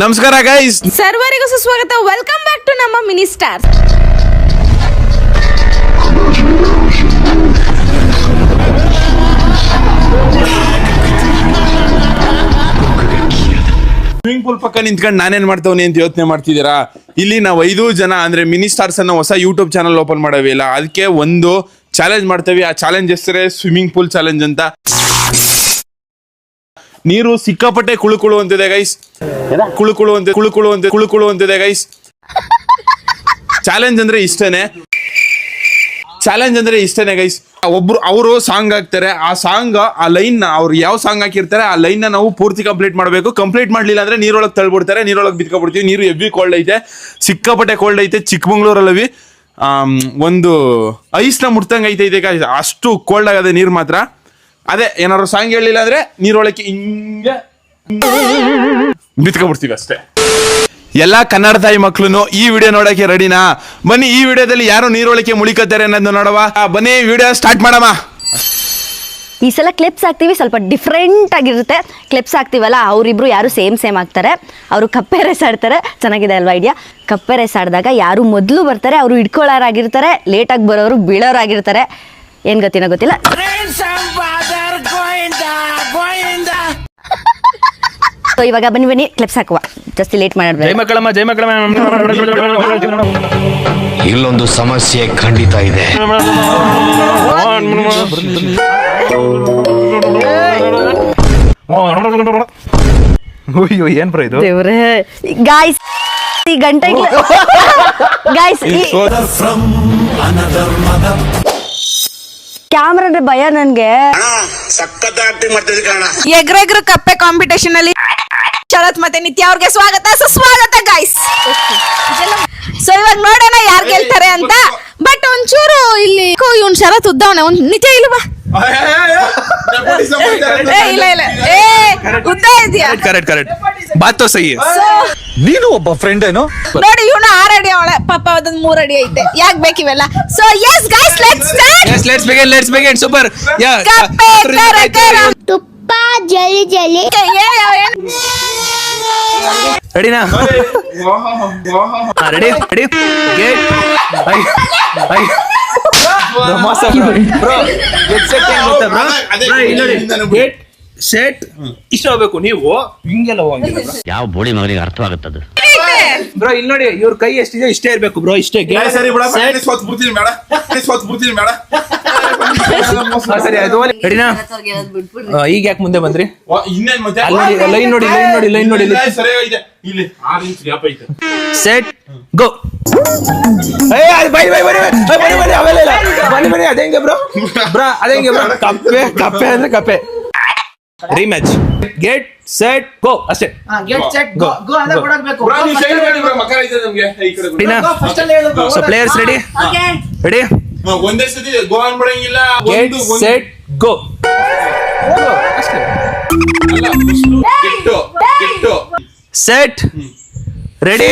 ನಮಸ್ಕಾರ ಗೈಸ್, ಸರ್ವರಿಗೂ ಸುಸ್ವಾಗತ. ವೆಲ್ಕಮ್ ಬ್ಯಾಕ್ ಟು ನಮ್ಮ ಮಿನಿ ಸ್ಟಾರ್. ಸ್ವಿಮ್ಮಿಂಗ್ ಪೂಲ್ ಪಕ್ಕ ನಿಂತ್ಕೊಂಡು ನಾನೇನ್ ಮಾಡ್ತವನಿ ಅಂತ ಯೋಚನೆ ಮಾಡ್ತಿದ್ದೀರಾ? ಇಲ್ಲಿ ನಾವು 5 ಜನ ಅಂದ್ರೆ ಮಿನಿ ಸ್ಟಾರ್ಸ್ ಅನ್ನೋ ಹೊಸ ಯೂಟ್ಯೂಬ್ ಚಾನಲ್ ಓಪನ್ ಮಾಡವಿಲ್ಲ. ಅದಕ್ಕೆ ಒಂದು ಚಾಲೆಂಜ್ ಮಾಡ್ತೇವೆ. ಆ ಚಾಲೆಂಜ್ ಹೆಸರೇ ಸ್ವಿಮ್ಮಿಂಗ್ ಪೂಲ್ ಚಾಲೆಂಜ್ ಅಂತ. ನೀರು ಸಿಕ್ಕಾಪಟ್ಟೆ ಕುಳುಕುಳು ಅಂತಿದೆ ಗೈಸ್, ಕುಳುಕುಳು ಅಂತಿದೆ ಗೈಸ್. ಚಾಲೆಂಜ್ ಅಂದ್ರೆ ಇಷ್ಟೇನೆ ಗೈಸ್. ಒಬ್ರು ಅವರು ಸಾಂಗ್ ಹಾಕ್ತಾರೆ, ಆ ಸಾಂಗ್ ಆ ಲೈನ್ ಅವ್ರು ಯಾವ ಸಾಂಗ್ ಹಾಕಿರ್ತಾರೆ ಆ ಲೈನ್ ನ ನಾವು ಪೂರ್ತಿ ಕಂಪ್ಲೀಟ್ ಮಾಡಬೇಕು. ಕಂಪ್ಲೀಟ್ ಮಾಡ್ಲಿಲ್ಲ ಅಂದ್ರೆ ನೀರೊಳಗೆ ತಳ್ಬಿಡ್ತಾರೆ, ನೀರೊಳಗೆ ಬಿತ್ಕೊಬಿಡ್ತೀವಿ. ನೀರು ಹೆವಿ ಕೋಲ್ಡ್ ಐತೆ, ಸಿಕ್ಕಾಪಟ್ಟೆ ಕೋಲ್ಡ್ ಐತೆ. ಚಿಕ್ಕಮಂಗ್ಳೂರಲ್ಲಿ ಒಂದು ಐಸ್ನ ಮುಟ್ತಂಗ ಐತೆ ಗೈಸ್, ಅಷ್ಟು ಕೋಲ್ಡ್ ಆಗದೆ ನೀರು ಮಾತ್ರ. ಅದೇ ಏನಾದ್ರು ಸಾಂಗ್ ಹೇಳಿಲ್ಲ ಅಂದ್ರೆ ನೀರೊಳಕ್ಕೆ ಹಿಂಗೆ ಬಿತ್ಕೊಬಿಡ್ತೀವಿ ಅಷ್ಟೇ. ಎಲ್ಲಾ ಕನ್ನಡ ತಾಯಿ ಮಕ್ಳು ಈ ವಿಡಿಯೋ ನೋಡಕ್ಕೆ ರೆಡಿನಾ? ಬನ್ನಿ, ಈ ವಿಡಿಯೋದಲ್ಲಿ ಯಾರು ನೀರೊಳಕ್ಕೆ ಮುಳಿಕತ್ತಾರೆ ಅನ್ನೋದನ್ನ ನೋಡವಾ. ಬನ್ನಿ ವಿಡಿಯೋ ಸ್ಟಾರ್ಟ್ ಮಾಡಮ್ಮ. ಈ ಸಲ ಕ್ಲಿಪ್ಸ್ ಹಾಕ್ತೀವಿ, ಸ್ವಲ್ಪ ಡಿಫ್ರೆಂಟ್ ಆಗಿರುತ್ತೆ. ಕ್ಲಿಪ್ಸ್ ಹಾಕ್ತೀವಲ್ಲ, ಅವರಿಬ್ರು ಯಾರು ಸೇಮ್ ಆಗ್ತಾರೆ. ಅವರು ಕಪ್ಪೆ ರೇಸ್ ಆಡ್ತಾರೆ. ಚೆನ್ನಾಗಿದೆ ಅಲ್ವಾ ಐಡಿಯಾ? ಕಪ್ಪೆ ರೇಸ್ ಆಡಿದಾಗ ಯಾರು ಮೊದಲು ಬರ್ತಾರೆ ಅವರು ಹಿಡ್ಕೊಳ್ಳೋರಾಗಿರ್ತಾರೆ, ಲೇಟಾಗಿ ಬರೋರು ಬೀಳೋರಾಗಿರ್ತಾರೆ. ಏನು ಗೊತ್ತಿಲ್ಲ. ಸೊ ಇವಾಗ ಬನ್ನಿ ಕ್ಲಿಪ್ಸ್ ಹಾಕುವ, ಜಾಸ್ತಿ ಲೇಟ್ ಮಾಡಬೇಡ. ಜೈ ಮಕ್ಕಳಮ್ಮ. ಇಲ್ಲೊಂದು ಸಮಸ್ಯೆ ಖಂಡಿತ ಇದೆ. ಏನ್ ಬ್ರೋ ಇದು? ದೇವ್ರೇ ಗಾಯ್ಸ್, ಈ ಗಂಟೆ ಗಾಯ್ಸ್, ಕ್ಯಾಮ್ರಾ ಅಂದ್ರೆ ಭಯ ನನ್ಗೆ. ಎಗ್ರೆಗ್ರು ಕಪ್ಪೆ ಕಾಂಪಿಟೇಷನ್ ಅಲ್ಲಿ ಶರತ್ ಮತ್ತೆ ನಿತ್ಯ ಅವ್ರಿಗೆ ಸ್ವಾಗತ ಸುಸ್ವಾಗತ ಗೈಸ್. ಸೊ ಇವಾಗ ನೋಡೋಣ ಯಾರು ಗೆಲ್ತಾರೆ ಅಂತ. ಬಟ್ ಒಂಚೂರು ಇಲ್ಲಿ ಇವ್ನು ಶರತ್ ಉದ್ದವನ, ನಿತ್ಯ ಇಲ್ವಾ? ಇಲ್ಲ ಉದ್ದ ಇದೆಯಾ? ಕರೆಕ್ಟ್ ಬಾತ್ ತೋ ಸಹಿ. ನೀನು ಒಬ್ಬ ಫ್ರೆಂಡ್ ಏನೋ ನೋಡಿ, ಇವನು 6 ಅಡಿ ಅವಳೆ, ಪಾಪ ಅದೊಂದು 3 ಅಡಿ ಐತೆ. ಯಾಕೆ ಬೇಕಿವೆಲ್ಲ? So yes guys, let's start. Let's begin. Super. ಕಪ್ಪೆ ಕರ ತುಪ್ಪ ಜಲಿ ರೆಡಿನಾ? ರೆಡಿ ಗೇಟ್ ಗೇಟ್ ಸೆಟ್ ಇಷ್ಟ ಹೋಗ್ಬೇಕು. ನೀವು ಹಿಂಗೆಲ್ಲ ಹೋಗಂಗಿಲ್ಲ ಯಾವ ಬೋಡಿ ಮಗನಿಗೆ ಅರ್ಥವಾಗುತ್ತದೆ ಬ್ರೋ. ಇಲ್ಲಿ ನೋಡಿ, ಇವ್ರ ಕೈ ಎಷ್ಟಿದೆ ಇಷ್ಟೇ ಇರ್ಬೇಕು ಬ್ರೋ. ಇಷ್ಟೇ ಸರಿ ಸರಿ ಆಯ್ತು. ರೆಡಿನಾ? ಈಗ ಯಾಕೆ ಮುಂದೆ ಬಂದ್ರಿ? ಲೈನ್ ನೋಡಿ. Set go. ಬನ್ನಿ ಅದೇಂಗೆ ಬ್ರೋ? ಅದೇಂಗೆ ಬ್ರೋ? ಕಪ್ಪೆ ಅಂದ್ರೆ ಕಪ್ಪೆ. ರಿಮ್ಯಾಚ್. ಗೇಟ್ ಸೆಟ್ ಗೋ ಅಷ್ಟೇ. So players ready? ಒಂದೇ ಸತಿ ಗೋ ಅನ್ಬಿಡಂಗಿಲ್ಲ. Gate set go. Set ready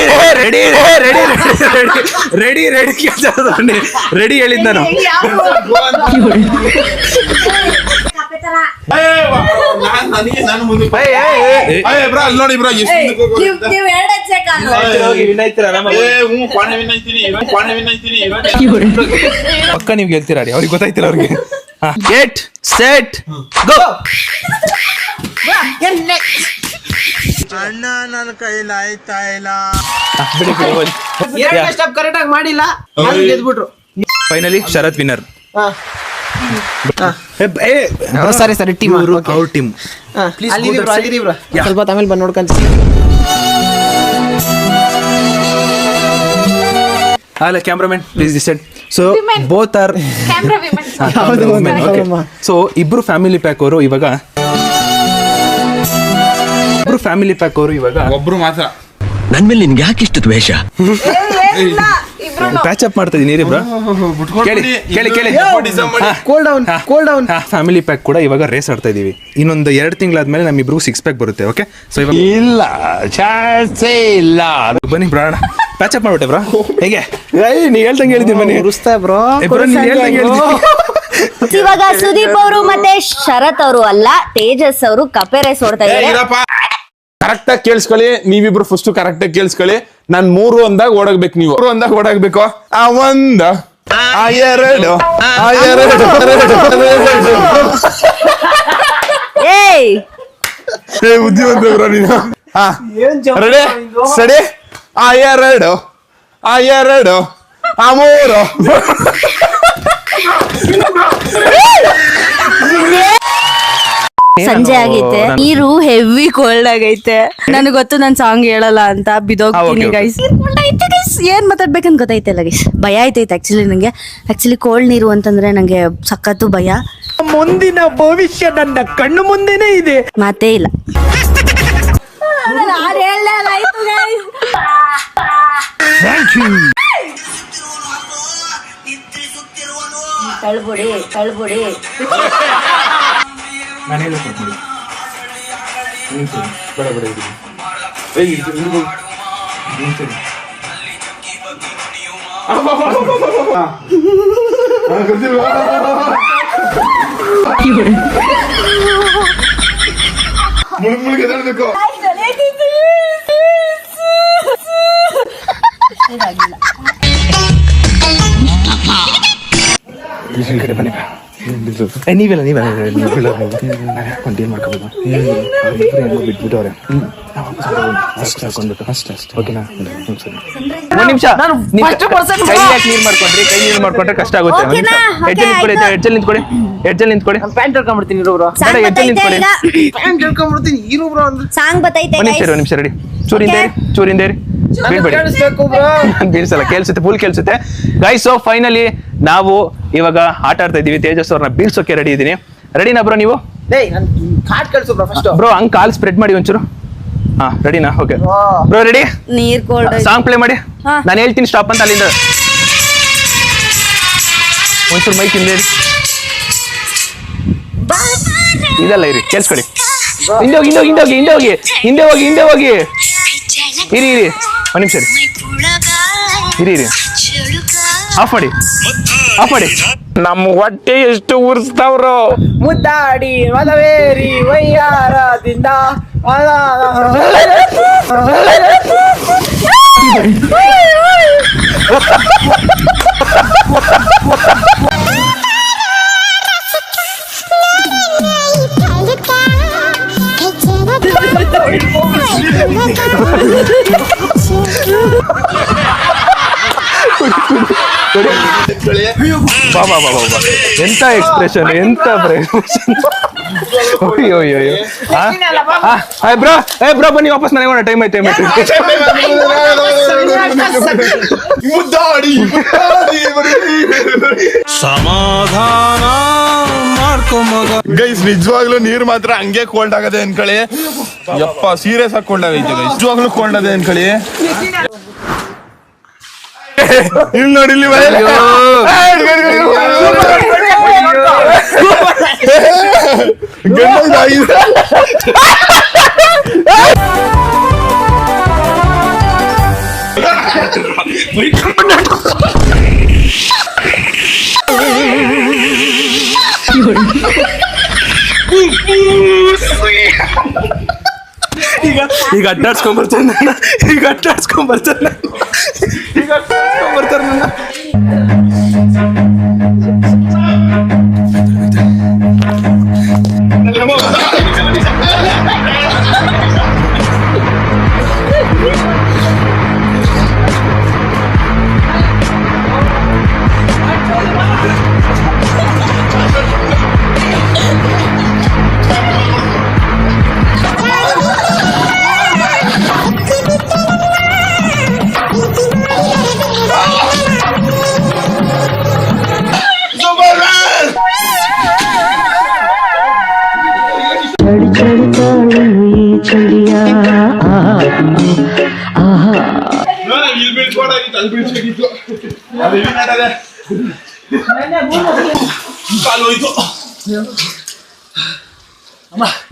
ಹೇಳಿದ್ ನಾನು. ನೋಡಿ ಬ್ರೋ, ಪಕ್ಕ ನೀವು ಗೆಲ್ತೀರಾ? ಅವ್ರಿಗೆ ಗೊತ್ತಾಯ್ತಿಲ್ಲ ಅವ್ರಿಗೆ. Gate set go. ಅಣ್ಣ ನನ್ನ ಕೈಲಿ ಆಯ್ತಾ ಇಲ್ಲ. ಕರೆಕ್ಟ್ ಆಗಿ ಮಾಡಿಲ್ಲ, ಗೆದ್ಬಿಟ್ರು. ಫೈನಲಿ ಶರತ್ ವಿನ್ನರ್. ಸರಿ ಟೀಮ್ ಅವ್ರ ಟೀಮ್. ಸ್ವಲ್ಪ ಆಮೇಲೆ ಬಂದು ನೋಡ್ಕೊಂತ. ಅಲ್ಲ cameraman please decide. So both are so ಇಬ್ರು ಫ್ಯಾಮಿಲಿ ಪ್ಯಾಕ್ ಅವರು ಇವಾಗ ಒಬ್ರು ಮಾತ್ರ. ನನ್ ಮೇಲೆ ನಿನ್ಗೆ ಯಾಕೆ ಇಷ್ಟು ದ್ವೇಷ? ಪ್ಯಾಚ್ ಅಪ್ ಮಾಡ್ತಾ ಇದೀನಿ ಬ್ರೋ. ಕೇಳಿ. Cool down. ಫ್ಯಾಮಿಲಿ ಪ್ಯಾಕ್ ಕೂಡ ಇವಾಗ ರೇಸ್ ಆಡ್ತಾ ಇದೀವಿ. ಇನ್ನೊಂದು 2 ತಿಂಗಳಾದ್ಮೇಲೆ ನಮ್ಮಿಬ್ರು 6 ಪ್ಯಾಕ್ ಬರುತ್ತೆ. ಓಕೆ, ಸೊ ಇವಾಗ ಇಲ್ಲ ಚಾನ್ಸೇ ಇಲ್ಲ. ಬನ್ನಿ ಬ್ರೋ, ಪ್ಯಾಚ್ ಅಪ್ ಮಾಡ್ಬಿಟ್ಟೆ ಬ್ರೋ. ಹೇಗೆ ನೀ ಹೇಳ್ದಂಗೆ ಹೇಳಿದ್ದೀನಿ. ಬನ್ನಿ ಬ್ರೋ. ಇವಾಗ ಸುದೀಪ್ ಅವರು ಮತ್ತೆ ಶರತ್ ಅವರು ಅಲ್ಲ, ತೇಜಸ್ ಅವರು ಕಪ್ಪೆ ರೇಸ್ ಓಡ್ತಾ ಇದ್ದಾರೆ. ಕರೆಕ್ಟ್ ಆಗಿ ಕೇಳಿಸ್ಕೊಳ್ಳಿ, ನೀವಿಬ್ರು ಫಸ್ಟ್ ಕರೆಕ್ಟ್ ಆಗಿ ಕೇಳಿಸ್ಕೊಳ್ಳಿ. ನಾನ್ 3 ಅಂದಾಗ ಓಡಾಗ್ಬೇಕು, ನೀವು 3 ಅಂದಾಗ ಓಡಾಗ್ಬೇಕು. ಆ 1 ಆ 2 ಆ 2 ಏಯ್ ಬುದ್ಧಿವಂತ ಬ್ರೋ ನೀನು. ಹಾ ರೆಡಿ ಸಡಿ. ಆ 2 ಆ 2 ಆ 3 ಸಂಜೆ ಆಗೈತೆ, ನೀರು ಹೆವಿ ಕೋಲ್ಡ್ ಆಗೈತೆ. ನನಗೆ ಗೊತ್ತು ನಾನು ಸಾಂಗ್ ಹೇಳಲ್ಲ ಅಂತ ಬಿದೋಗ್ತೀನಿ ಗೈಸ್. ಏನ್ ಮಾತಾಡ್ಬೇಕಂತ ಗೊತ್ತೈತಲ್ಲ ಗೈಸ್, ಭಯ ಆಯ್ತೈತೆ ಆಕ್ಚುಲಿ ನಂಗೆ. ಆಕ್ಚುಲಿ ಕೋಲ್ಡ್ ನೀರು ಅಂತಂದ್ರೆ ನಂಗೆ ಸಖತ್ತು ಭಯ. ಮುಂದಿನ ಭವಿಷ್ಯ ನನ್ನ ಕಣ್ಣು ಮುಂದೆನೇ ಇದೆ. ಮಾತೇ ಇಲ್ಲ. ತಳ್ಬಿಡಿ ತಳ್ಬಿಡಿ. ಒಂದ್ ನಿಮಿಷ ನೀರ್ ಮಾಡ್ಕೊಂಡ್ರೆ ಕಷ್ಟ ಆಗುತ್ತೆ. ಹೆಡ್ಜಲ್ ನಿಂತ್ಕೊಳ್ಳಿ. ಪ್ಯಾಂಟ್ ಹೇಳ್ಕೊಂಡ್ಬಿಡ್ತೀನಿ ಪ್ಯಾಂಟ್ ಹೇಳ್ಕೊಂಡ್ಬಿಡ್ತೀನಿ ಇರು ಬ್ರೋ ಅಂದ್ರೆ ಸಾಂಗ್ ಬತ್ತೈತೆ ಒಂದ್ ನಿಮಿಷ ರೆಡಿ. ಚೂರಿಂದೇರಿ ಬೀಳ್ಸಲ್ಲ, ಕೇಳಿಸುತ್ತೆ, ಫುಲ್ ಕೇಳಿಸುತ್ತೆ ಗೈಸ್. ಸೊ ಫೈನಲಿ ನಾವು ಇವಾಗ ಆಟ ಆಡ್ತಾ ಇದೀವಿ. ತೇಜಸ್ ಅವ್ರನ್ನ ಬೀಳ್ಸೋಕೆ ರೆಡಿ ಇದೀನಿ. ರೆಡಿನಾ ಬ್ರೋ ನೀವು? ಬ್ರೋ ಹಂಗ್ ಕಾಲ್ ಸ್ಪ್ರೆಡ್ ಮಾಡಿ ಒಂಚೂರು. ಹಾ ರೆಡಿನಾ? Okay bro ready. ನೀರ್ ಕೋಲ್ಡ್. ಸಾಂಗ್ ಪ್ಲೇ ಮಾಡಿ. ನಾನು ಹೇಳ್ತೀನಿ ಸ್ಟಾಪ್ ಅಂತ, ಅಲ್ಲಿಂದ ಒಂಚೂರು ಮೈಕ್ ಹಿಂದೆ ಇದೆಲ್ಲ ಇರಿ, ಕೇಳಿಸ್ಕೊಳ್ಳಿ. ಹಿಂದೆ ಹೋಗಿ ಇರಿ ಒಂದ್ ನಿಮಿಷ ಇರಿ. ಆಫ್ ಮಾಡಿ. ನಮ್ಮ ಹೊಟ್ಟೆ ಎಷ್ಟು ಉರ್ಸ್ತಾವ್ರು. ಮುದ್ದಾಡಿ ಮದವೇರಿ ವಯ್ಯಾರದಿಂದ ಬಾಬಾ ಎಂತ ಎಕ್ಸ್ಪ್ರೆಷನ್, ಎಂತ ಬ್ರೋ ಬನ್ನಿ ವಾಪಸ್ ಮನೆಗೆ ಹೋಗೋಣ. ಟೈಮ್ ಆಯ್ತು. ಸಮಾಧಾನ ಮಾಡ್ಕೊಂಬ ಗೈಸ್. ನಿಜವಾಗ್ಲೂ ನೀರ್ ಮಾತ್ರ ಹಂಗೆ ಕೋಲ್ಡ್ ಆಗದೆ ಅನ್ಕಳಿ. ಯಪ್ಪ ಸೀರಿಯಸ್ ಆಗಿ ಕೋಲ್ಡ್ ಆಗೈತೆ ಗೈಸ್, ನಿಜವಾಗ್ಲೂ ಕೋಲ್ಡ್ ಅದೇ ಅನ್ಕಳಿ. ಇಲ್ಲಿ ನೋಡಿ, ಇಲ್ಲಿ ಈಗ ಅಡ್ಡಾಡ್ಸ್ಕೊಂಡ್ ಬರ್ತಾನೆ ನನ್ನ.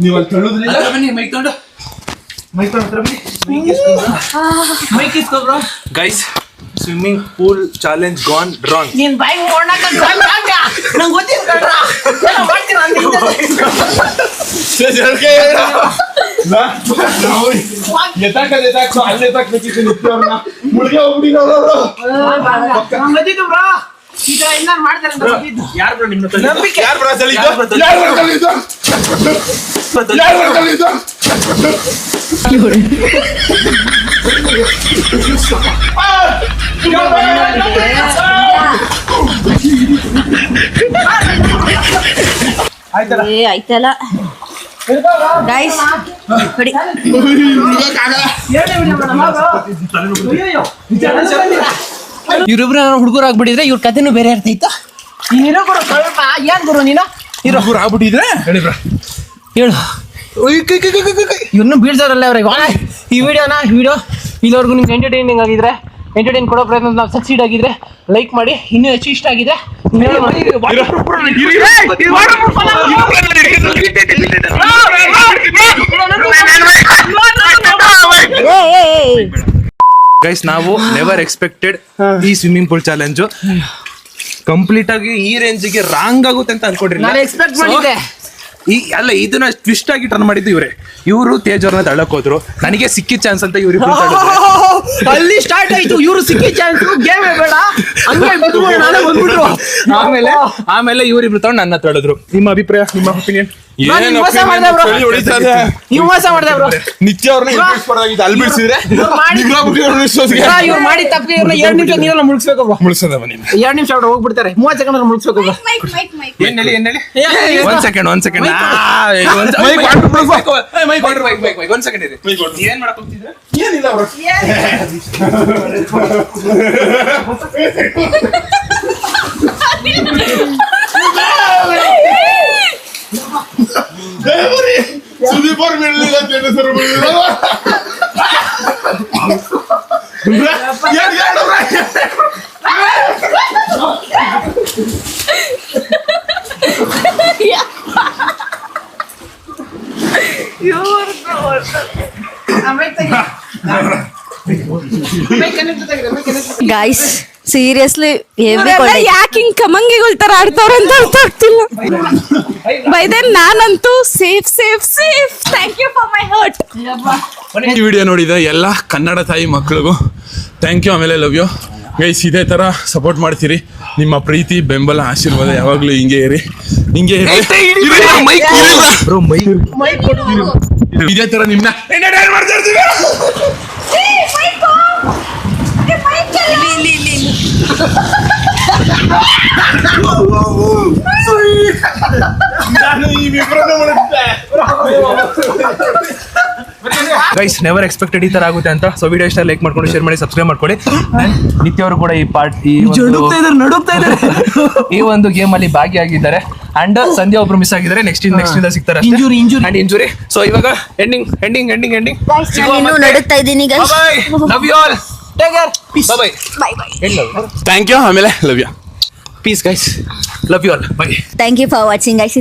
ನೀವು ಅಲ್ಲಿ ತಳ್ಳುದ್ರಿಲ್ಲ. Guys, swimming pool challenge gone wrong. ನೀನ್ ಬೈಕ್ ನಂಗೆ ಗೊತ್ತಿಲ್ಲ. ಅಲ್ಲೇ ತಕ್ಕಬೇಕಿತ್ತು ನಿತ್ಯವ್ರನ್ನ ಮುಳುಗೆ ಹೋಗ್ಬಿಟ್ಟಿರೋರು ಮದ್ದಿದ್ದು ಬ್ರೋ ಈ ತರ ಏನಾರು ಮಾಡ್ತಾರೆ ಅಂತ ಮದ್ದಿದ್ದು. ಯಾರು ಬ್ರೋ ನಿಮ್ಮ ನಂಬಿಕೆ. ಯಾರು ಬರ ತಳಿದ್ದು? ಯಾರು ಬರ ತಳಿದ್ದು? ಯಾರು ಬರ ತಳಿದ್ದು? ಆಯ್ತಲ್ಲ ಗೈಸ್ ನೋಡಿ ಇವ್ರಿಬ್ರು ಹುಡುಗರು ಆಗ್ಬಿಟ್ಟಿದ್ರೆ ಇವ್ರ ಕಥೆನೂ ಬೇರೆ ಇರ್ತೈತ. ನೀನು ಗುರು ಸ್ವಲ್ಪ ಏನ್ ಗುರು ನೀನು ಇವ್ರು ಆಗ್ಬಿಟ್ಟಿದ್ರೆ ಹೇಳು ಇವ್ರನ್ನ ಬೀಳ್ತಾರಲ್ಲ ಅವ್ರಿಗೆ ಈ ವಿಡಿಯೋನ ಇಲ್ಲಿವರೆಗೂ ನಿಮ್ಗೆ ಎಂಟರ್ಟೈನಿಂಗ್ ಆಗಿದ್ರೆ ಎಂಟರ್ಟೈನ್ ಕೊಡೋ ಪ್ರಯತ್ನ ನಾವು ಸಕ್ಸೀಡ್ ಆಗಿದ್ರೆ ಲೈಕ್ ಮಾಡಿ, ಇನ್ನೂ ಹೆಚ್ಚು ಇಷ್ಟ ಆಗಿದೆ ಗೈಸ್ ನಾವು ನೆವರ್ ಎಕ್ಸ್ಪೆಕ್ಟೆಡ್ ಈ ಸ್ವಿಮ್ಮಿಂಗ್ ಪೂಲ್ ಚಾಲೆಂಜ್ ಕಂಪ್ಲೀಟ್ ಆಗಿ ಈ ರೇಂಜಿಗೆ ರಾಂಗ್ ಆಗುತ್ತೆ ಅಂತ ಅನ್ಕೊಂಡ್ರಿ. ನಾನು ಎಕ್ಸ್ಪೆಕ್ಟ್ ಮಾಡಿದ್ದೆ. ಇದನ್ನ ಟ್ವಿಸ್ಟ್ ಆಗಿ ಟರ್ನ್ ಮಾಡಿದ್ದು ಇವರು ತೇಜ್ ಅವ್ರನ್ನ ತಳ್ಳಕ್ ಹೋದ್ರು. ನನಗೆ ಸಿಕ್ಕಿದ ಚಾನ್ಸ್ ಅಂತ ಇವ್ರು ಅಲ್ಲಿ ಸ್ಟಾರ್ಟ್ ಆಯ್ತು. ಇವ್ರು ಸಿಕ್ಕಿ ಚಾನ್ಸ್ ಗೇಮ್ ಬೇಡ ಹಂಗೆ ಬಿಟ್ಬಿಟ್ಟು ನಾನೇ ಬಂದ್ಬಿಟ್ರು. ಆಮೇಲೆ ಇವರಿಬ್ರು ತಗೊಂಡು ನನ್ನ ತಳಿದ್ರು. ನಿಮ್ಮ ಅಭಿಪ್ರಾಯ, ನಿಮ್ಮ ಒಪಿನಿಯನ್? ನೀವು ಮೋಸ ಮಾಡ್ದೆ ಬ್ರೋ. ನೀವು ಮೋಸ ಮಾಡ್ದೆ ಬ್ರೋ. ನಿತ್ಯ ಅವ್ರನ್ನ ಇನ್ವೆಸ್ಟ್ ಮಾಡೋದಾಗಿತ್ತು, ಅಲ್ಲಿ ಬಿಡಿಸಿದ್ರೆ ಇವ್ರು ಮಾಡಿ ತಪ್ಪಿಗೆ ಇವ್ರನ್ನ 2 ನಿಮಿಷ ನೀರನ್ನ ಮುಳುಗಿಸ್ಬೇಕು ಬ್ರೋ. ಮುಳ್ಸೋದ ಬನ್ನಿ 2 ನಿಮಿಷ ಹೋಗ್ಬಿಡ್ತಾರೆ, 30 ಸೆಕೆಂಡ್ ಮುಳುಗಿಸ್ಬೇಕು ಬ್ರೋ. ಏನ್ ಹೇಳಿ ಒಂದ್ ಸೆಕೆಂಡ್ ಒಂದ್ ಸೆಕೆಂಡ್ ಇರಿ. ಏನ್ ಮಾಡಕ್ ಹೋಗ್ತಿದ್ರೆ? ಏನಿಲ್ಲ ಅವ್ರು ಸುದೀಪ್ ಅವ್ರ ಬೆಳ್ಳಿಲ್ಲ ಹೆಸರು ಗೈಸ್ ಸೀರಿಯಸ್ಲಿ ಯಾಕೆ ಹಿಂಗ್ ಕಮಂಗಿಗಳ ತರ ಆಡ್ತಾವ್ರ ಅಂತ ಅರ್ಥ ಆಗ್ತಿಲ್ಲ. ಬೈ ದೆನ್ ನಾನಂತೂ safe safe safe. Thank you for my heart. ಈ ವಿಡಿಯೋ ನೋಡಿದ ಎಲ್ಲ ಕನ್ನಡ ತಾಯಿ ಮಕ್ಕಳಿಗೂ ಥ್ಯಾಂಕ್ ಯು, ಆಮೇಲೆ ಲವ್ ಯು ಗೈಸ್. ಇದೇ ತರ ಸಪೋರ್ಟ್ ಮಾಡ್ತೀರಿ. ನಿಮ್ಮ ಪ್ರೀತಿ ಬೆಂಬಲ ಆಶೀರ್ವಾದ ಯಾವಾಗ್ಲೂ ಹಿಂಗೆ ಇರಿ, ಹಿಂಗೆ ಇರಿ. ಇದೇ ತರ ನಿಮ್ನ ಎಂಟರ್ಟೈನ್ ಮಾಡ್ತಾ ಇರ್ತೀವಿ. ನಾನು ಈ ವಿಬ್ರನ್ನ ಮಾಡುತ್ತೆ. ಗೈಸ್ ನೆವರ್ ಎಕ್ಸ್ಪೆಕ್ಟೆಡ್ ಈ ತರ ಆಗುತ್ತೆ ಅಂತ. ಸೊ ವಿಡಿಯೋ ಇಷ್ಟ ಲೈಕ್ ಮಾಡ್ಕೊಂಡು ಶೇರ್ ಮಾಡಿ ಸಬ್ಸ್ಕ್ರೈಬ್ ಮಾಡ್ಕೊಳ್ಳಿ. ನಿತ್ಯ ಅವರು ಕೂಡ ಈ ಒಂದು ಗೇಮ್ ಅಲ್ಲಿ ಭಾಗಿಯಾಗಿದ್ದಾರೆ. ಅಂಡ್ ಸಂಧ್ಯಾ ಒಬ್ರು ಮಿಸ್ ಆಗಿದ್ದಾರೆ. ನೆಕ್ಸ್ಟ್ ಇಂದ ಸಿಗ್ತಾರೆ. ಇಂಜುರಿ. ಸೊ ಇವಾಗ ಎಂಡಿಂಗ್ ಇನ್ನೂ ನಡುತ್ತಾ ಇದ್ದೀನಿ guys. Love you all. Take care. Bye bye. Thank you, ಆಮೇಲೆ love you. Peace guys. Love you all. Bye. Thank you for watching guys.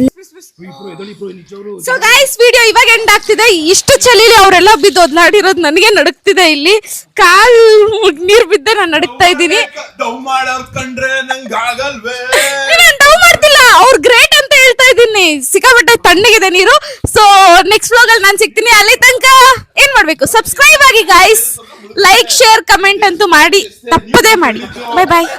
So guys video ಇವಾಗ end ಆಗ್ತಿದೆ. ಇಷ್ಟು ಚಳಿಲಿ ಅವರೆಲ್ಲ ಬಿದ್ದು ಒದ್ಲಾಡಿರೋದು ನನಗೆ ನಡುಕ್ತಿದೆ. ಇಲ್ಲಿ ಕಾಲ್ ನೀರ್ ಬಿದ್ದೆ ನಾನು ನಡುಕ್ತಾ ಇದ್ದೀನಿ. ಡವ್ ಮಾಡೋರ್ ಕಂಡ್ರೆ ನಂಗೆ ಆಗಲ್ವೇ? ನಾನು ಡವ್ ಮಾಡ್ತಿಲ್ಲ, ಅವ್ರು ಗ್ರೇಟ್ ಅಂತ ಹೇಳ್ತಾ ಇದ್ದೀನಿ. ಸಿಕ್ಕಾಪಟ್ಟೆ ತಣ್ಣಗಿದೆ ನೀರು. ಸೊ ನೆಕ್ಸ್ಟ್ ವ್ಲಾಗ್ ಅಲ್ಲಿ ನಾನು ಸಿಗ್ತೀನಿ. ಅಲ್ಲಿ ತನಕ ಏನ್ ಮಾಡ್ಬೇಕು? ಸಬ್ಸ್ಕ್ರೈಬ್ ಆಗಿ ಗೈಸ್. ಲೈಕ್ ಶೇರ್ ಕಮೆಂಟ್ ಅಂತೂ ಮಾಡಿ, ತಪ್ಪದೇ ಮಾಡಿ. ಬೈ ಬಾಯ್.